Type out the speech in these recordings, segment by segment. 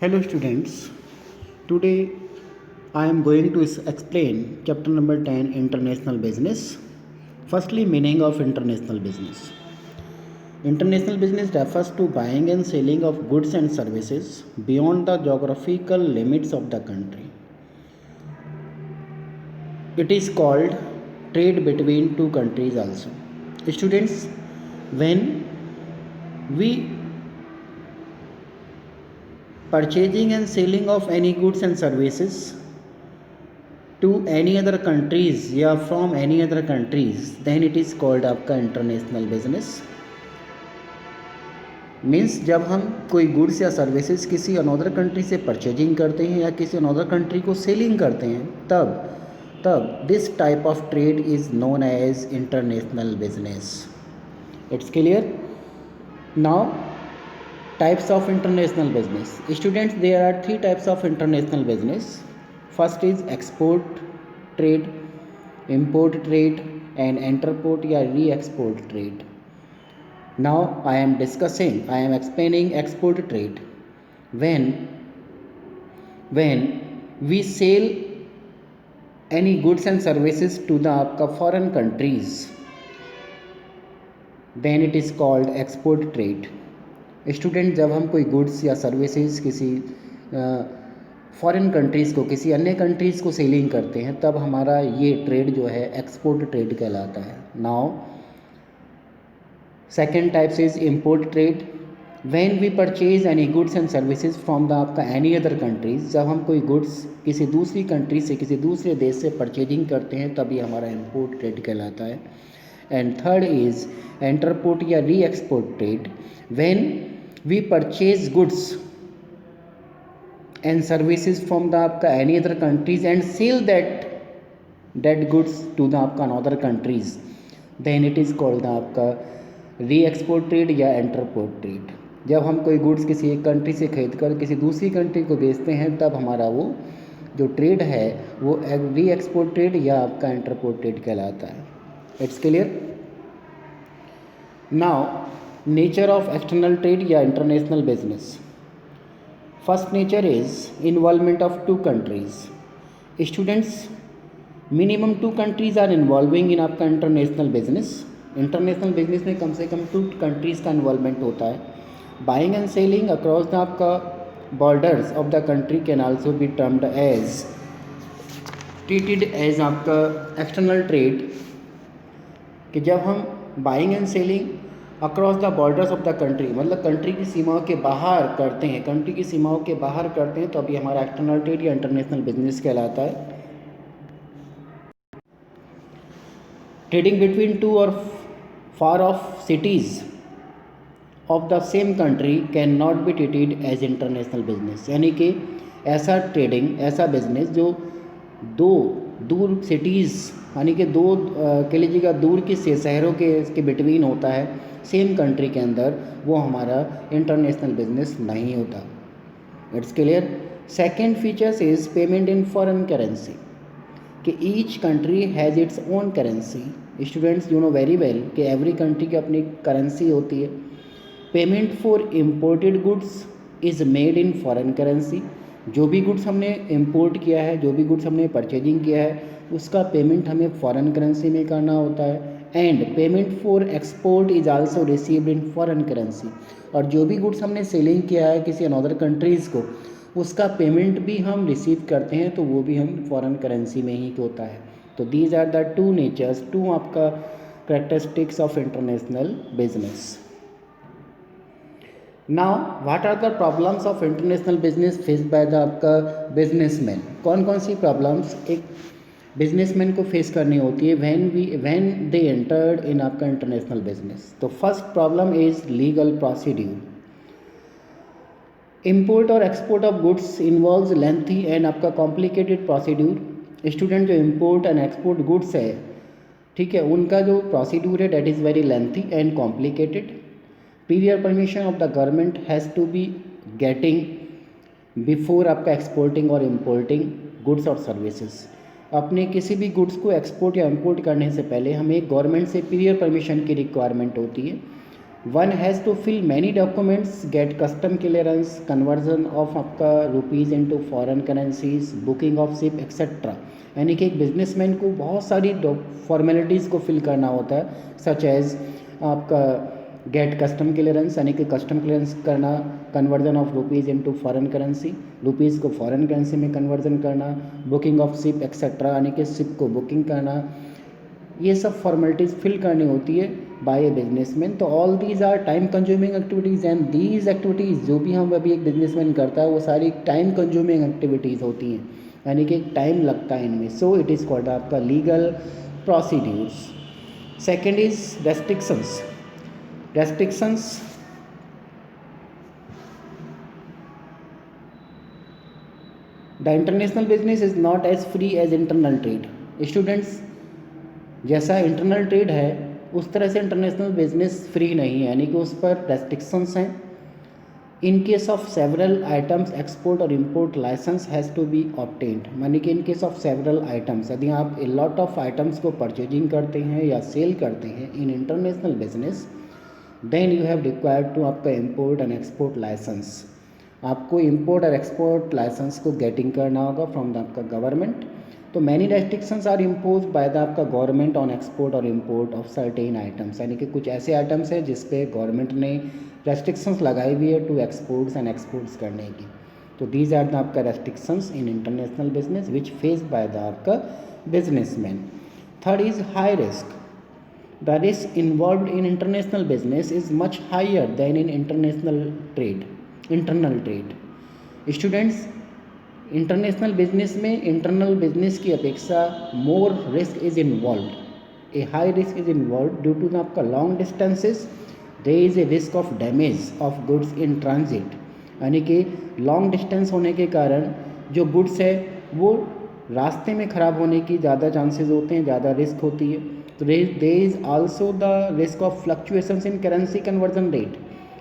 Hello students, today I am going to explain chapter number 10 International Business. Firstly, meaning of international business. International business refers to buying and selling of goods and services beyond the geographical limits of the country. It is called trade between two countries also. Students, when we purchasing and selling of any goods and services to any other countries या from any other countries, then it is called आपका international business. Means जब हम कोई goods या services किसी another country से purchasing करते हैं या किसी अनदर कंट्री को सेलिंग करते हैं, तब this type of trade is known as international business. It's clear. Now types of international business. Students, there are three types of international business. First is export trade, import trade and interport या re-export trade. Now I am explaining export trade. When we sell any goods and services to the आपका foreign countries, then it is called export trade. Student, जब हम कोई goods या services किसी foreign countries को, किसी अन्य कंट्रीज़ को सेलिंग करते हैं, तब हमारा ये ट्रेड जो है एक्सपोर्ट ट्रेड कहलाता है. Now second types is import trade. When we purchase any goods and services from the आपका एनी अदर कंट्रीज. जब हम कोई गुड्स किसी दूसरी कंट्री से, किसी दूसरे देश से परचेजिंग करते हैं, तब ये हमारा इम्पोर्ट ट्रेड कहलाता है. एंड थर्ड इज़ इंटरपोर्ट या री export trade. When we purchase goods and services from the आपका any other countries and sell that goods to the आपका another countries, then it is called the आपका re-export trade या interport trade. जब हम कोई goods किसी एक country से खरीद कर किसी दूसरी कंट्री को बेचते हैं, तब हमारा वो जो ट्रेड है वो re-export trade या आपका interport trade कहलाता है. It's clear. Now nature of external trade या international business. First nature is involvement of two countries. Students, minimum two countries are involving in आपका इंटरनेशनल बिजनेस. इंटरनेशनल बिजनेस में कम से कम टू कंट्रीज़ का involvement होता है. Buying and selling across the आपका borders of the country can also be termed as treated as आपका एक्सटर्नल ट्रेड. कि जब हम buying and selling across the borders of the country, मतलब कंट्री की सीमाओं के बाहर करते हैं, तो अभी हमारा एक्सटर्नल ट्रेड या इंटरनेशनल बिजनेस कहलाता है. ट्रेडिंग बिटवीन टू और far off cities of the same country can not be treated as international business. यानी कि ऐसा ट्रेडिंग, ऐसा बिजनेस जो दो दूर सिटीज़ यानी कि दो कह लीजिएगा दूर के शहरों के बिटवीन होता है सेम कंट्री के अंदर, वो हमारा इंटरनेशनल बिजनेस नहीं होता. It's clear. Second features is payment in foreign currency. कि each country has its own currency. Students, you know very well कि एवरी कंट्री की अपनी करेंसी होती है. Payment for imported goods is made in foreign currency. जो भी goods हमने import किया है, जो भी गुड्स हमने परचेजिंग किया है, उसका पेमेंट हमें फॉरेन करेंसी में करना होता है. And payment for export is also received in foreign currency. और जो भी गुड्स हमने सेलिंग किया है किसी अनदर कंट्रीज़ को, उसका पेमेंट भी हम रिसीव करते हैं, तो वो भी हम फॉरेन करेंसी में ही होता है. तो these are the two natures, two आपका characteristics of international business. Now what are the problems of international business faced by the आपका बिजनेसमैन. कौन कौन सी प्रॉब्लम्स एक बिजनेसमैन को फेस करनी होती है व्हेन दे एंटर्ड इन आपका इंटरनेशनल बिजनेस. तो first problem is legal procedure. Import और export of goods involves lengthy and आपका कॉम्प्लिकेटेड प्रोसीड्यूर. स्टूडेंट, जो इम्पोर्ट एंड एक्सपोर्ट गुड्स है, ठीक है, उनका जो प्रोसीड्यूर है that is very lengthy and complicated. Prior permission of the government has to be getting before आपका एक्सपोर्टिंग और इम्पोर्टिंग गुड्स और सर्विसेज. अपने किसी भी गुड्स को एक्सपोर्ट या इंपोर्ट करने से पहले हमें गवर्नमेंट से प्रीवियर परमिशन की रिक्वायरमेंट होती है. One has to fill many documents, get custom clearance, conversion of आपका rupees into foreign currencies, booking of ship etcetera. यानी कि एक बिजनेसमैन को बहुत सारी फॉर्मेलिटीज़ को फिल करना होता है, सच एज आपका गेट कस्टम क्लियरेंस यानी कि कस्टम क्लियरेंस करना, conversion of rupees into foreign currency, rupees को फॉरेन करेंसी में कन्वर्जन करना, बुकिंग ऑफ शिप एक्सेट्रा यानी कि शिप को बुकिंग करना, ये सब फॉर्मेलिटीज़ फिल करनी होती है बाय ए बिजनेसमैन। तो all these are time consuming activities and these activities जो भी हम अभी एक बिजनेसमैन करता है वो सारी टाइम कंज्यूमिंग एक्टिविटीज़ होती हैं, यानी कि टाइम लगता है इनमें। सो इट इज़ कॉल्ड आपका legal procedures. Second is restrictions. Restrictions the international business is not as free as internal trade. Students, जैसा इंटरनल ट्रेड है उस तरह से इंटरनेशनल बिजनेस फ्री नहीं है, यानी कि उस पर रेस्ट्रिक्शंस हैं। In case of several items export और import license has to be obtained, यानी कि in case of several items, यदि आप ए लॉट ऑफ आइटम्स को परचेजिंग करते हैं या सेल करते हैं in international business, then you have required to आपका इम्पोर्ट एंड एक्सपोर्ट लाइसेंस। आपको इम्पोर्ट और एक्सपोर्ट लाइसेंस को गेटिंग करना होगा फ्रॉम द आपका गवर्नमेंट। तो many restrictions are impose bye the आपका गवर्नमेंट ऑन एक्सपोर्ट और इम्पोर्ट ऑफ सर्टेन आइटम्स, यानी कि कुछ ऐसे आइटम्स हैं जिस पे गवर्नमेंट ने रेस्ट्रिक्शंस लगाई हुई है टू एक्सपोर्ट्स एंड एक्सपोर्ट्स करने की। तो दीज आर द आपका restrictions in international business which face by the आपका businessman. Third is high risk. The risk involve in international business is much higher than in international trade, internal trade. Students, international business में internal business की अपेक्षा more risk is involve, a high risk is involve due to आपका long distances, there is a risk of damage of goods in transit, यानी कि long distance होने के कारण जो गुड्स है वो रास्ते में ख़राब होने की ज़्यादा चांसेस होते हैं, ज़्यादा रिस्क होती है। तो there is also the risk of fluctuations in currency conversion rate.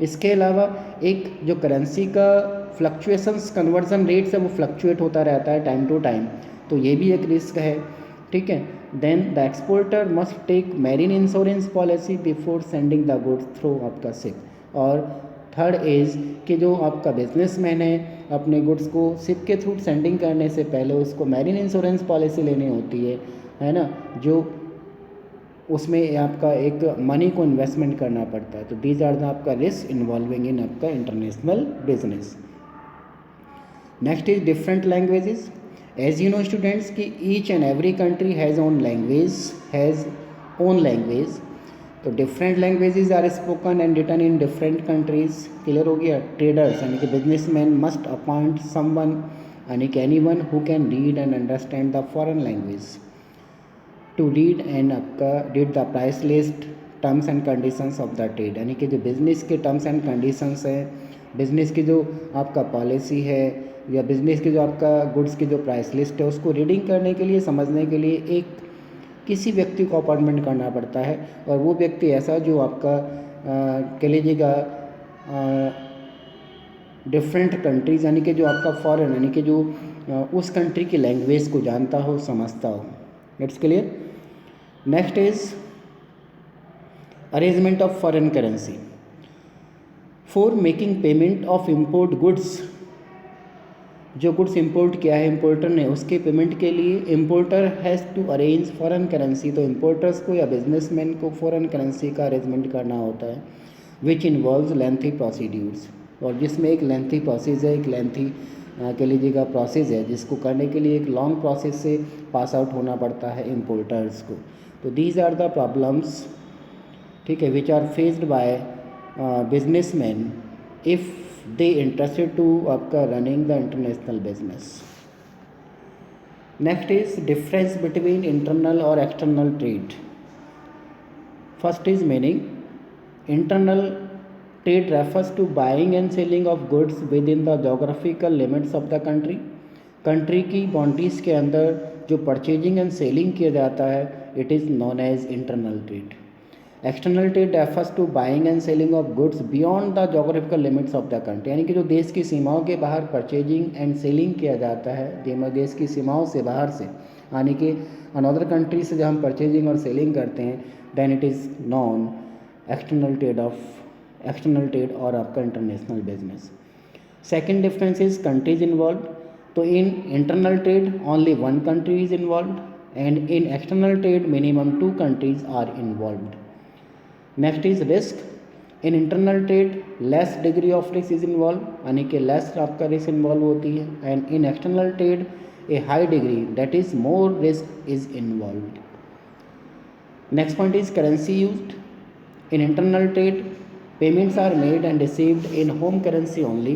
इसके अलावा एक जो करेंसी का फ्लक्चुएशंस कन्वर्जन रेट से वो फ्लक्चुएट होता रहता है टाइम टू टाइम, तो ये भी एक रिस्क है, ठीक है। Then the exporter must take marine insurance policy before sending the goods through आपका शिप। और थर्ड इज़ कि जो आपका बिजनेसमैन है अपने गुड्स को शिप के थ्रू सेंडिंग करने से पहले उसको मैरीन इंश्योरेंस पॉलिसी लेनी होती है ना, जो उसमें आपका एक मनी को इन्वेस्टमेंट करना पड़ता है। तो दीज आर द आपका रिस्क इन्वॉल्विंग इन आपका international business. Next is different languages. As you know students कि each and every country has own language. तो different languages are spoken and written in different countries. Clear हो गया। Traders यानी कि businessman must appoint someone यानी कि anyone who can read and understand the foreign language to read and आपका read the price list, terms and conditions of the trade, यानी कि जो बिज़नेस के टर्म्स एंड कंडीशंस हैं, बिज़नेस की जो आपका पॉलिसी है या बिज़नेस की जो आपका गुड्स की जो प्राइस लिस्ट है उसको रीडिंग करने के लिए, समझने के लिए एक किसी व्यक्ति को अपॉइंटमेंट करना पड़ता है। और वो व्यक्ति ऐसा जो आपका कह लीजिएगा डिफरेंट कंट्रीज़ यानी कि जो आपका फॉरेन यानी कि जो उस कंट्री की लैंग्वेज को जानता हो, समझता हो। It's clear. Next is arrangement of foreign currency for making payment of import goods. जो गुड्स इंपोर्ट किया है इम्पोर्टर ने, उसके पेमेंट के लिए importer has to arrange foreign currency. तो इम्पोर्टर्स को या बिजनेसमैन को फॉरेन करेंसी का अरेंजमेंट करना होता है, विच इन्वॉल्व्स लेंथी प्रोसीड्यूर्स, और जिसमें एक लेंथी प्रोसेस है, एक लेंथी कह लीजिएगा प्रोसेस है, जिसको करने के लिए एक लॉन्ग प्रोसेस से पास आउट होना पड़ता है इम्पोर्टर्स को। तो दीज आर द प्रॉब्लम्स, ठीक है, which are faced by businessman if they interested to आपका running the international business. Next is difference between internal और external trade. First is meaning. Internal trade refers to buying and selling of goods within the geographical limits of the country. Country की boundaries के अंदर जो purchasing and selling किया जाता है, it is known as internal trade. External trade refers to buying and selling of goods beyond the geographical limits of the country, यानी कि जो देश की सीमाओं के बाहर परचेजिंग एंड सेलिंग किया जाता है, देश की सीमाओं से बाहर से, यानी कि अनदर कंट्री से जब हम परचेजिंग और सेलिंग करते हैं, then it is non external trade of external trade और आपका international business. Second difference is countries involve. तो in internal trade only one country is involve and in external trade minimum two countries are involved. Next is risk. In internal trade less degree of risk is involve, यानी कि less आपका risk involve होती है, and in external trade a high degree that is more risk is involved. Next point is currency used. In internal trade, payments are made and received in home currency only,